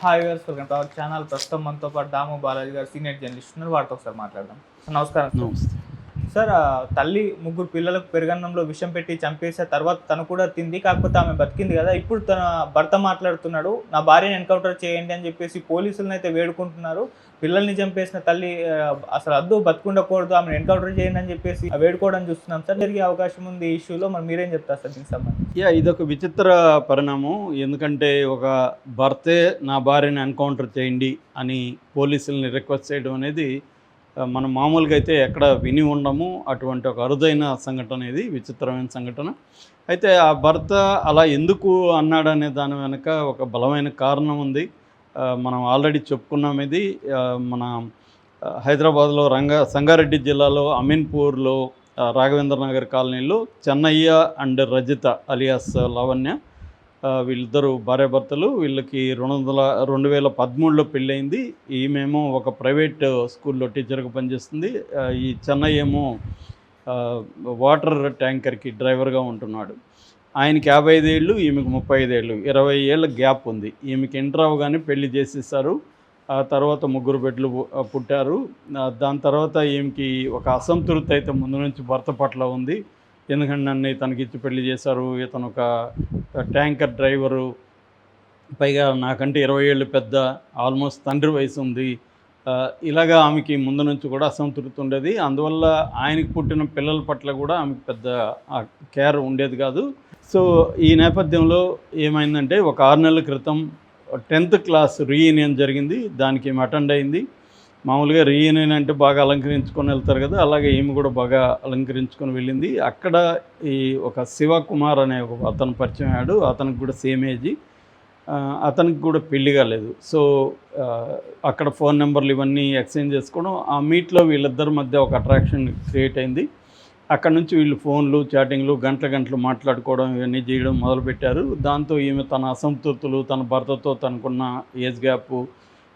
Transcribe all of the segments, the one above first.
Hi గారు, welcome to our channel. ప్రస్తుతం మనతో పాటు దాము బాలాజీ గారు సీనియర్ జర్నలిస్ట్ ఉన్నారు. వారితో ఒకసారి మాట్లాడదాం. నమస్కారం సార్. నమస్తే. సార్, తల్లి ముగ్గురు పిల్లలకు పెరుగన్నంలో విషం పెట్టి చంపేసే తర్వాత తను కూడా తింది, కాకపోతే ఆమె బతికింది కదా. ఇప్పుడు తన భర్త మాట్లాడుతున్నాడు, నా భార్యని ఎన్కౌంటర్ చేయండి అని చెప్పేసి పోలీసులను అయితే వేడుకుంటున్నారు. పిల్లల్ని చంపేసిన తల్లి అసలు అద్దు బతుకుండకూడదు, ఆమెను ఎన్కౌంటర్ చేయండి అని చెప్పేసి వేడుకోవడం చూస్తున్నాం సార్. జరిగే అవకాశం ఉంది ఈ ఇష్యూలో, మరి మీరేం చెప్తారు సార్ దీనికి సంబంధించి? ఇదొక విచిత్ర పరిణామం. ఎందుకంటే ఒక భర్తే నా భార్యని ఎన్కౌంటర్ చేయండి అని పోలీసుల్ని రిక్వెస్ట్ చేయడం అనేది మనం మామూలుగా అయితే ఎక్కడ విని ఉండము. అటువంటి ఒక అరుదైన సంఘటన, ఇది విచిత్రమైన సంఘటన. అయితే ఆ భర్త అలా ఎందుకు అన్నాడనే దాని వెనుక ఒక బలమైన కారణం ఉంది. మనం ఆల్రెడీ చెప్పుకున్నాం. ఇది మన హైదరాబాద్లో సంగారెడ్డి జిల్లాలో అమీన్పూర్లో రాఘవేంద్ర నగర్ కాలనీలో చెన్నయ్య అండ్ రజిత అలియాస్ లావణ్య, వీళ్ళిద్దరూ భార్యాభర్తలు. వీళ్ళకి 2013లో పెళ్ళయింది. ఈమెమో ఒక ప్రైవేట్ స్కూల్లో టీచర్గా పనిచేస్తుంది. ఈ చెన్నయ్య ఏమో వాటర్ ట్యాంకర్కి డ్రైవర్గా ఉంటున్నాడు. ఆయనకి 55 ఏళ్ళు, ఈమెకు 35 ఏళ్ళు, 20 ఏళ్ళ గ్యాప్ ఉంది. ఈమెకి ఇంటర్ అవగానే పెళ్లి చేసేసారు. ఆ తర్వాత 3 బిడ్డలు పుట్టారు. దాని తర్వాత ఈమెకి ఒక అసంతృప్తి అయితే ముందు నుంచి భర్త పట్ల ఉంది. ఎందుకంటే నన్ను ఇతనికి ఇచ్చి పెళ్లి చేశారు, ఇతను ఒక ట్యాంకర్ డ్రైవరు, పైగా నాకంటే 20 ఏళ్ళు పెద్ద, ఆల్మోస్ట్ తండ్రి వయసు ఉంది. ఇలాగా ఆమెకి ముందు నుంచి కూడా అసంతృప్తి ఉండేది. అందువల్ల ఆయనకి పుట్టిన పిల్లల పట్ల కూడా ఆమెకు పెద్ద కేర్ ఉండేది కాదు. సో ఈ నేపథ్యంలో ఏమైందంటే ఒక 6 నెలల క్రితం 10th క్లాస్ రీయూనియన్ జరిగింది. దానికి ఈమె అటెండ్ అయింది. మామూలుగా రీయూనియన్ అంటే బాగా అలంకరించుకొని వెళ్తారు కదా, అలాగే ఈమె కూడా బాగా అలంకరించుకొని వెళ్ళింది. అక్కడ ఈ ఒక శివకుమార్ అనే ఒక అతను పరిచయం అయ్యాడు. అతనికి కూడా సేమ్ ఏజ్. అతనికి కూడా పెళ్లి కాలేదు. సో అక్కడ ఫోన్ నెంబర్లు ఇవన్నీ ఎక్స్చేంజ్ చేసుకోవడం, ఆ మీట్లో వీళ్ళిద్దరి మధ్య ఒక అట్రాక్షన్ క్రియేట్ అయింది. అక్కడ నుంచి వీళ్ళు ఫోన్లు, చాటింగ్లు, గంటలు మాట్లాడుకోవడం ఇవన్నీ చేయడం మొదలుపెట్టారు. దాంతో ఈమె తన అసంతృప్తులు, తన భర్తతో తనకున్న ఏజ్ గ్యాప్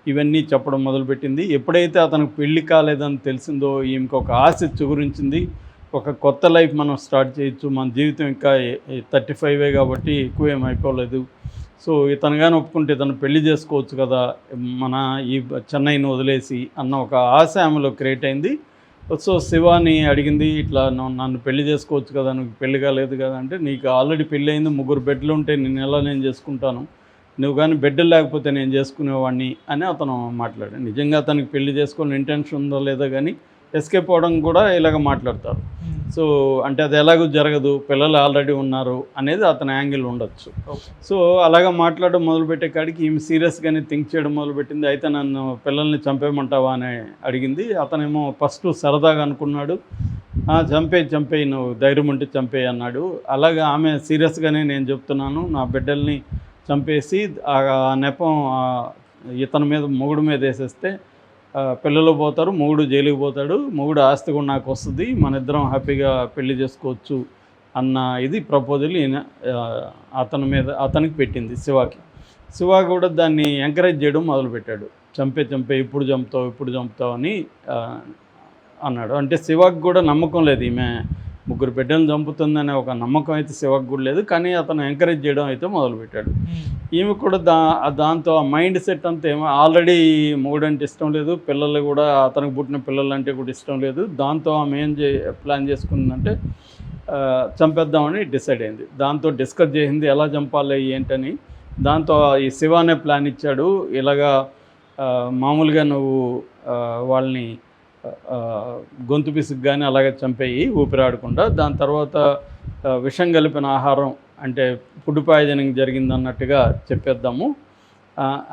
ఇవన్నీ చెప్పడం మొదలుపెట్టింది. ఎప్పుడైతే అతనికి పెళ్లి కాలేదని తెలిసిందో ఈమెకు ఒక ఆశ చిగురించింది. ఒక కొత్త లైఫ్ మనం స్టార్ట్ చేయొచ్చు, మన జీవితం ఇంకా 35 కాబట్టి ఎక్కువ ఏమైపోలేదు. సో ఇతను కానీ ఒప్పుకుంటే ఇతను పెళ్లి చేసుకోవచ్చు కదా మన ఈ చెన్నైని వదిలేసి అన్న ఒక ఆశ ఆమెలో క్రియేట్ అయింది. సో శివాని అడిగింది, ఇట్లా నన్ను పెళ్లి చేసుకోవచ్చు కదా, నువ్వు పెళ్లి కాలేదు కదా అంటే, నీకు ఆల్రెడీ పెళ్ళి అయింది, 3 బిడ్డలు ఉంటే నేను ఎలా నేను చేసుకుంటాను, నువ్వు కానీ బిడ్డలు లేకపోతే నేను చేసుకునేవాడిని అని అతను మాట్లాడాడు. నిజంగా అతనికి పెళ్లి చేసుకోవాలని ఇంటెన్షన్ ఉందో లేదో కానీ ఎస్కేప్ అవ్వడం కూడా ఇలాగ మాట్లాడతారు. సో అంటే అది ఎలాగో జరగదు, పిల్లలు ఆల్రెడీ ఉన్నారు అనేది అతని యాంగిల్ ఉండొచ్చు. సో అలాగా మాట్లాడడం మొదలుపెట్టే కాడికి ఈమె సీరియస్గానే థింక్ చేయడం మొదలుపెట్టింది. అయితే నన్ను పిల్లల్ని చంపేయమంటావా అని అడిగింది. అతనేమో ఫస్ట్ సరదాగా అనుకున్నాడు, చంపేయి నువ్వు ధైర్యం ఉంటే చంపేయి అన్నాడు. అలాగా ఆమె సీరియస్గానే నేను చెప్తున్నాను, నా బిడ్డల్ని చంపేసి ఆ నెపం ఇతని మీద, మొగుడు మీద వేసేస్తే పిల్లలు పోతారు, మొగుడు జైలుకి పోతాడు, మొగుడు ఆస్తి కూడా నాకు వస్తుంది, మన ఇద్దరం హ్యాపీగా పెళ్లి చేసుకోవచ్చు అన్న ఇది ప్రపోజల్ అతనికి పెట్టింది శివాకి. శివ కూడా దాన్ని ఎంకరేజ్ చేయడం మొదలుపెట్టాడు. చంపే ఇప్పుడు చంపుతావు అని అన్నాడు. అంటే శివాకి కూడా నమ్మకం లేదు, ఈమె 3 బిడ్డలను చంపుతుందనే ఒక నమ్మకం అయితే శివకు కూడా లేదు. కానీ అతను ఎంకరేజ్ చేయడం అయితే మొదలుపెట్టాడు. ఈమె కూడా దాంతో ఆ మైండ్ సెట్ అంతా ఏమో ఆల్రెడీ మొగుడంటే ఇష్టం లేదు, పిల్లలు కూడా అతనికి పుట్టిన పిల్లలు అంటే కూడా ఇష్టం లేదు. దాంతో ఆమె ఏం ప్లాన్ చేసుకుందంటే చంపేద్దామని డిసైడ్ అయింది. దాంతో డిస్కస్ చేసింది ఎలా చంపాలి ఏంటని. దాంతో ఈ శివ అనే ప్లాన్ ఇచ్చాడు. ఇలాగా మామూలుగా నువ్వు వాళ్ళని గొంతు పిసుకు కానీ అలాగే చంపేయి ఊపిరాడకుండా, దాని తర్వాత విషం కలిపిన ఆహారం అంటే ఫుడ్ పాయిజనింగ్ జరిగింది అన్నట్టుగా చెప్పేద్దాము.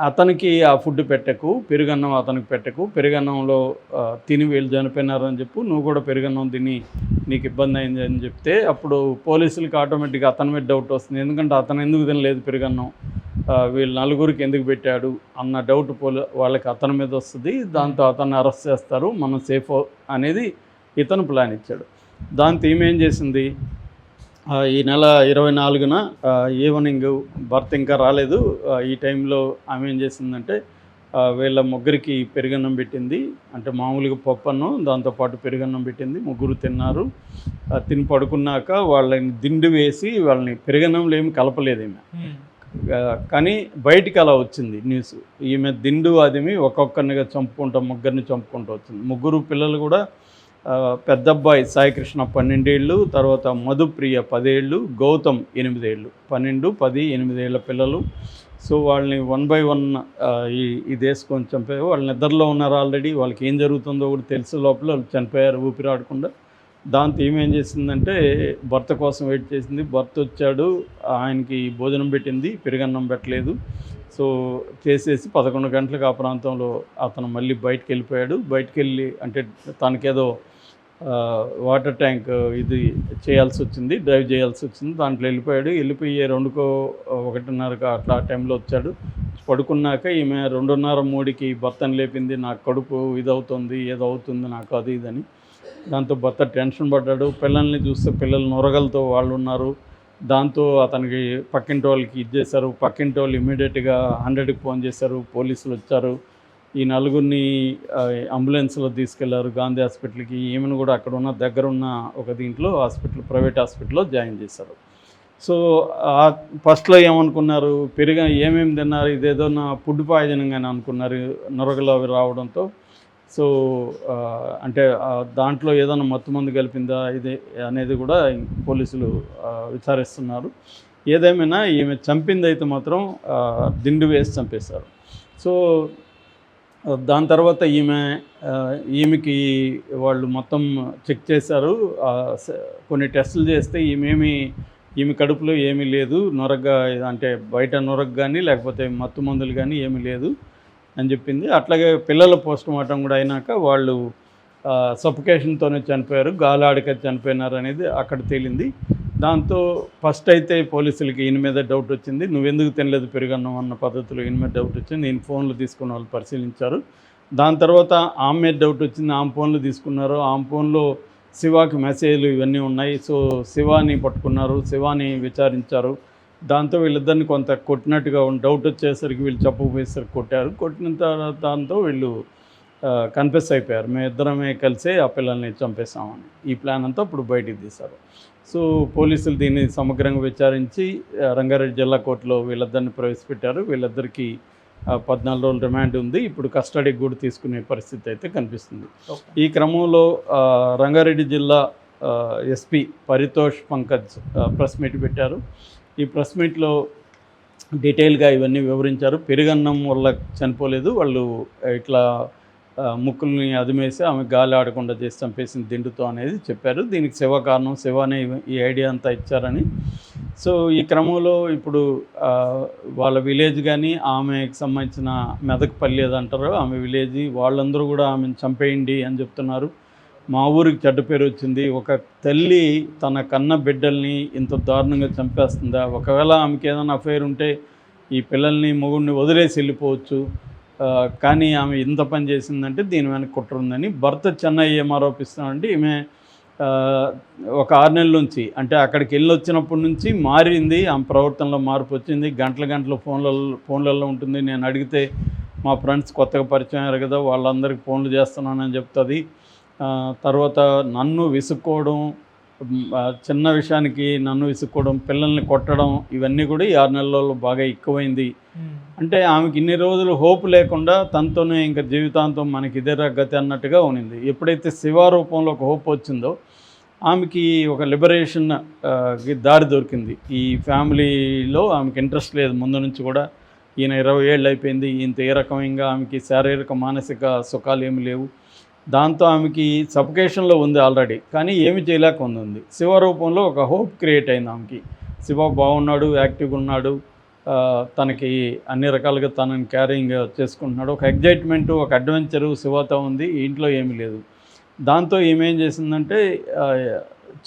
అతనికి ఆ ఫుడ్ పెట్టకు, పెరుగన్నం అతనికి పెట్టకు, పెరుగన్నంలో తిని వీళ్ళు చనిపోయినారని చెప్పు, నువ్వు కూడా పెరుగన్నం తిని నీకు ఇబ్బంది అయింది అని చెప్తే అప్పుడు పోలీసులకి ఆటోమేటిక్గా అతని మీద డౌట్ వస్తుంది. ఎందుకంటే అతను ఎందుకు తినలేదు పెరుగన్నం, వీళ్ళు 4గురికి ఎందుకు పెట్టాడు అన్న డౌట్ వాళ్ళకి అతని మీద వస్తుంది. దాంతో అతన్ని అరెస్ట్ చేస్తారు, మనం సేఫ్ అనేది ఇతను ప్లాన్ ఇచ్చాడు. దాంతో ఈమె ఏం చేసింది, ఈ నెల 24న ఈవినింగ్ భర్త ఇంకా రాలేదు. ఈ టైంలో ఆమె ఏం చేసిందంటే వీళ్ళ ముగ్గురికి పెరుగన్నం పెట్టింది. అంటే మామూలుగా పప్పన్నం దాంతోపాటు పెరుగన్నం పెట్టింది. 3 తిన్నారు. తిని పడుకున్నాక వాళ్ళని దిండు వేసి వాళ్ళని పెరుగన్నంలో ఏమి కలపలేదు ఈమె. కానీ బయటికి అలా వచ్చింది న్యూస్. ఈమె దిండు అదిమి ఒక్కొక్కరినిగా చంపుకుంటూ ముగ్గురిని చంపుకుంటూ వచ్చింది. ముగ్గురు పిల్లలు కూడా పెద్ద అబ్బాయి సాయికృష్ణ 12 ఏళ్ళు, తర్వాత మధుప్రియ 10 ఏళ్ళు, గౌతమ్ 8 ఏళ్ళు. 12, 10, 8 ఏళ్ళ పిల్లలు. సో వాళ్ళని 1 by 1 ఇది వేసుకొని చంపారు. వాళ్ళు నిద్రలో ఉన్నారు ఆల్రెడీ. వాళ్ళకి ఏం జరుగుతుందో కూడా తెలిసే లోపల వాళ్ళు చనిపోయారు ఊపిరాడకుండా. దాంతో ఏమేం చేసిందంటే భర్త కోసం వెయిట్ చేసింది. భర్త వచ్చాడు, ఆయనకి భోజనం పెట్టింది, పెరుగన్నం పెట్టలేదు. సో చేసేసి 11 గంటలకు ఆ ప్రాంతంలో అతను మళ్ళీ బయటికి వెళ్ళిపోయాడు. బయటికి వెళ్ళి అంటే తనకేదో వాటర్ ట్యాంక్ ఇది చేయాల్సి వచ్చింది, డ్రైవ్ చేయాల్సి వచ్చింది. దాంట్లో వెళ్ళిపోయాడు. వెళ్ళిపోయి 2:00, 1:30 అట్లా టైంలో వచ్చాడు. పడుకున్నాక ఈమె 2:30, 3కి భర్తను లేపింది. నాకు కడుపు ఇదవుతుంది, ఏదో అవుతుంది నాకు అది ఇదని. దాంతో భర్త టెన్షన్ పడ్డాడు. పిల్లల్ని చూస్తే పిల్లలు నొరగలతో వాళ్ళు ఉన్నారు. దాంతో అతనికి పక్కింటి వాళ్ళకి ఇది చేశారు. పక్కింటి వాళ్ళు ఇమ్మీడియట్గా 100కి ఫోన్ చేశారు. పోలీసులు వచ్చారు. ఈ నలుగురిని అంబులెన్స్లో తీసుకెళ్లారు గాంధీ హాస్పిటల్కి. ఈమెను కూడా అక్కడ ఉన్న దగ్గరున్న ఒక దీంట్లో హాస్పిటల్, ప్రైవేట్ హాస్పిటల్లో జాయిన్ చేశారు. సో ఫస్ట్లో ఏమనుకున్నారు, ఏమేమి తిన్నారు, ఇదేదో నా ఫుడ్ పాయిజనింగ్ అని అనుకున్నారు నొరగలు అవి రావడంతో. సో అంటే దాంట్లో ఏదైనా మత్తు మందు కలిపిందా ఇది అనేది కూడా పోలీసులు విచారిస్తున్నారు. ఏదేమైనా ఈమె చంపింది అయితే మాత్రం దిండు వేసి చంపేశారు. సో దాని తర్వాత ఈమెకి వాళ్ళు మొత్తం చెక్ చేశారు. కొన్ని టెస్టులు చేస్తే ఈమె కడుపులో ఏమీ లేదు, నొరగ అంటే బయట నొరగ కానీ లేకపోతే మత్తు మందులు కానీ ఏమీ లేదు అని చెప్పింది. అట్లాగే పిల్లల పోస్ట్ మార్టం కూడా అయినాక వాళ్ళు సఫికేషన్తోనే చనిపోయారు, గాలాడక చనిపోయినారు అనేది అక్కడ తేలింది. దాంతో ఫస్ట్ అయితే పోలీసులకి ఈయన మీద డౌట్ వచ్చింది. నువ్వెందుకు తినలేదు పెరుగన్నం అన్న పద్ధతిలో ఈయన మీద డౌట్ వచ్చింది. నేను ఫోన్లు తీసుకున్న వాళ్ళు పరిశీలించారు. దాని తర్వాత ఆమె మీద డౌట్ వచ్చింది. ఆమె ఫోన్లు తీసుకున్నారు. ఆమె ఫోన్లో శివాకి మెసేజ్లు ఇవన్నీ ఉన్నాయి. సో శివాని పట్టుకున్నారు, శివాని విచారించారు. దాంతో వీళ్ళిద్దరిని కొంత కొట్టినట్టుగా డౌట్ వచ్చేసరికి వీళ్ళు చెప్పకపోయేసరికి కొట్టారు. కొట్టిన తర్వాత దాంతో వీళ్ళు కన్ఫెస్ అయిపోయారు, మేమిద్దరమే కలిసే ఆ పిల్లల్ని చంపేస్తామని. ఈ ప్లాన్ అంతా ఇప్పుడు బయటికి తీశారు. సో పోలీసులు దీన్ని సమగ్రంగా విచారించి రంగారెడ్డి జిల్లా కోర్టులో వీళ్ళిద్దరిని ప్రవేశపెట్టారు. వీళ్ళిద్దరికీ 14 రోజులు రిమాండ్ ఉంది. ఇప్పుడు కస్టడీకి కూడా తీసుకునే పరిస్థితి అయితే కనిపిస్తుంది. ఈ క్రమంలో రంగారెడ్డి జిల్లా SP Paritosh Pankaj press meet పెట్టారు. ఈ ప్రెస్ మీట్లో డీటెయిల్గా ఇవన్నీ వివరించారు. పెరుగన్నం వల్ల చనిపోలేదు, వాళ్ళు ఇట్లా ముక్కుల్ని అదిమేసి ఆమె గాలి ఆడకుండా చేసి చంపేసిన దిండుతో అనేది చెప్పారు. దీనికి శివ కారణం, శివనే ఈ ఐడియా అంతా ఇచ్చారని. సో ఈ క్రమంలో ఇప్పుడు వాళ్ళ విలేజ్ కానీ ఆమెకు సంబంధించిన మెదక్పల్లి ఏదంటారో ఆమె విలేజ్ వాళ్ళందరూ కూడా ఆమెను చంపేయండి అని చెప్తున్నారు. మా ఊరికి చెడ్డ పేరు వచ్చింది, ఒక తల్లి తన కన్న బిడ్డల్ని ఇంత దారుణంగా చంపేస్తుందా, ఒకవేళ ఆమెకి ఏదైనా అఫైర్ ఉంటే ఈ పిల్లల్ని మొగుడిని వదిలేసి వెళ్ళిపోవచ్చు, కానీ ఆమె ఇంత పని చేసిందంటే దీని వెనక కుట్ర ఉందని భర్త చెన్నై ఏం ఆరోపిస్తున్నాడంటే ఈమె ఒక 6 నెలల నుంచి అంటే అక్కడికి వెళ్ళి వచ్చినప్పటి నుంచి మారింది, ఆమె ప్రవర్తనలో మార్పు వచ్చింది. గంటల ఫోన్లలో ఉంటుంది. నేను అడిగితే మా ఫ్రెండ్స్ కొత్తగా పరిచయం అయ్యారు కదా వాళ్ళందరికీ ఫోన్లు చేస్తున్నానని చెప్తుంది. తర్వాత నన్ను విసుక్కోవడం, చిన్న విషయానికి నన్ను విసుక్కోవడం, పిల్లల్ని కొట్టడం, ఇవన్నీ కూడా ఈ 6 నెలల్లో బాగా ఎక్కువైంది. అంటే ఆమెకి ఇన్ని రోజులు హోప్ లేకుండా తనతోనే ఇంకా జీవితాంతం మనకి ఇదే గతి అన్నట్టుగా ఉన్నింది. ఎప్పుడైతే శివ రూపంలో ఒక హోప్ వచ్చిందో ఆమెకి ఒక లిబరేషన్ దారి దొరికింది. ఈ ఫ్యామిలీలో ఆమెకి ఇంట్రెస్ట్ లేదు ముందు నుంచి కూడా. ఈయన 20 ఏళ్ళు అయిపోయింది, ఈయనతో ఏ రకంగా ఆమెకి శారీరక మానసిక సుఖాలు ఏమి లేవు. దాంతో ఆమెకి సఫికేషన్లో ఉంది ఆల్రెడీ, కానీ ఏమి చేయలేక ఉంది. శివ రూపంలో ఒక హోప్ క్రియేట్ అయింది ఆమెకి. శివ బాగున్నాడు, యాక్టివ్గా ఉన్నాడు, తనకి అన్ని రకాలుగా తనని క్యారింగ్ చేసుకుంటున్నాడు, ఒక ఎగ్జైట్మెంటు, ఒక అడ్వెంచరు శివతో ఉంది, ఇంట్లో ఏమీ లేదు. దాంతో ఏమేం చేసిందంటే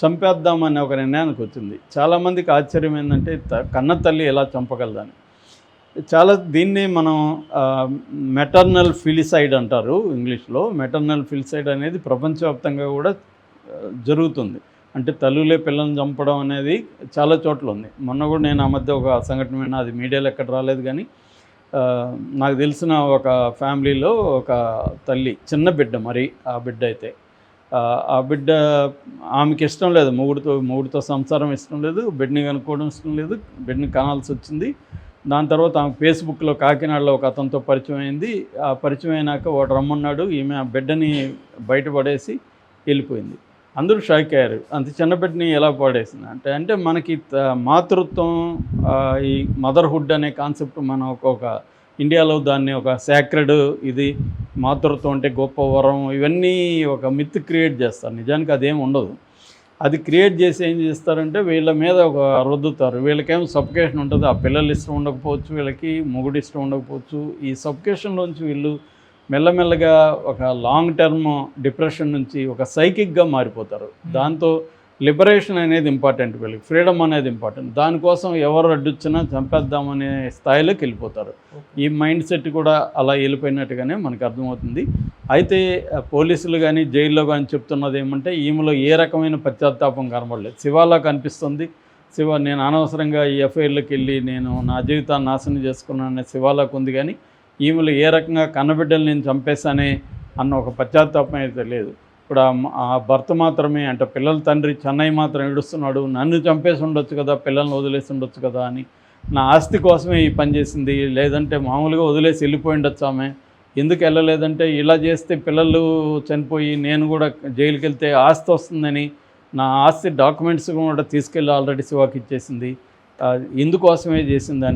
చంపేద్దామని ఒక నిర్ణయానికి వచ్చింది. చాలామందికి ఆశ్చర్యం ఏంటంటే కన్న తల్లి ఎలా చంపగలదని. దీన్ని మనం మెటర్నల్ ఫిలిసైడ్ అంటారు ఇంగ్లీష్లో. మెటర్నల్ ఫిలిసైడ్ అనేది ప్రపంచవ్యాప్తంగా కూడా జరుగుతుంది. అంటే తల్లులే పిల్లల్ని చంపడం అనేది చాలా చోట్ల ఉంది. మొన్న కూడా నేను ఆ మధ్య ఒక సంఘటన విన్నా, అది మీడియాలో ఎక్కడ రాలేదు కానీ నాకు తెలిసిన ఒక ఫ్యామిలీలో ఒక తల్లి, చిన్న బిడ్డ, మరి ఆ బిడ్డ అయితే ఆ బిడ్డ ఆమెకి ఇష్టం లేదు, మొగుడితో సంసారం ఇష్టం లేదు, బిడ్డని కనుక్కోవడం ఇష్టం లేదు, బిడ్డని కనాల్సి వచ్చింది. దాని తర్వాత ఆమె ఫేస్బుక్లో కాకినాడలో ఒక అతనితో పరిచయం అయింది. ఆ పరిచయం అయినాక వాడు రమ్మన్నాడు, ఈమె ఆ బిడ్డని బయటపడేసి వెళ్ళిపోయింది. అందరూ షాక్ అయ్యారు, అంత చిన్న బిడ్డని ఎలా పడేసింది అంటే మనకి మాతృత్వం, ఈ మదర్హుడ్ అనే కాన్సెప్ట్ మనం ఒక ఇండియాలో దాన్ని ఒక సాక్రెడ్, ఇది మాతృత్వం అంటే గొప్ప వరం, ఇవన్నీ ఒక మిత్ క్రియేట్ చేస్తారు. నిజానికి అదేం ఉండదు. అది క్రియేట్ చేసి ఏం చేస్తారంటే వీళ్ళ మీద ఒక రుద్దుతారు. వీళ్ళకేమో సఫికేషన్ ఉంటుంది, ఆ పిల్లలు ఇష్టం ఉండకపోవచ్చు, వీళ్ళకి మొగుడు ఇష్టం ఉండకపోవచ్చు. ఈ సఫికేషన్లోంచి వీళ్ళు మెల్లమెల్లగా ఒక లాంగ్ టర్మ్ డిప్రెషన్ నుంచి ఒక సైకిక్గా మారిపోతారు. దాంతో లిబరేషన్ అనేది ఇంపార్టెంట్, వీళ్ళకి ఫ్రీడమ్ అనేది ఇంపార్టెంట్. దానికోసం ఎవరు అడ్డొచ్చినా చంపేద్దామనే స్థాయిలోకి వెళ్ళిపోతారు. ఈ మైండ్ సెట్ కూడా అలా వెళ్ళిపోయినట్టుగానే మనకు అర్థమవుతుంది. అయితే పోలీసులు కానీ జైల్లో కానీ చెప్తున్నది ఏమంటే ఈమెలో ఏ రకమైన పశ్చాత్తాపం కనబడలేదు. శివాలా కనిపిస్తుంది. శివ నేను అనవసరంగా ఈ ఎఫ్ఐఆర్లోకి వెళ్ళి నేను నా జీవితాన్ని నాశనం చేసుకున్నాననే శివాలాకు ఉంది, కానీ ఈమెలో ఏ రకంగా కన్నబిడ్డలు నేను చంపేశానే అన్న ఒక పశ్చాత్తాపం అయితే లేదు. ఇప్పుడు ఆ భర్త మాత్రమే అంటే పిల్లల తండ్రి చెన్నై మాత్రం ఏడుస్తున్నాడు, నన్ను చంపేసి ఉండొచ్చు కదా, పిల్లల్ని వదిలేసి ఉండొచ్చు కదా అని, నా ఆస్తి కోసమే ఈ పని చేసింది, లేదంటే మామూలుగా వదిలేసి వెళ్ళిపోయి ఉండొచ్చు ఆమె. ఎందుకు వెళ్ళలేదంటే ఇలా చేస్తే పిల్లలు చనిపోయి నేను కూడా జైలుకి వెళ్తే ఆస్తి వస్తుందని నా ఆస్తి డాక్యుమెంట్స్ కూడా తీసుకెళ్ళి ఆల్రెడీ శివాకి ఇచ్చేసింది, ఇందుకోసమే చేసిందని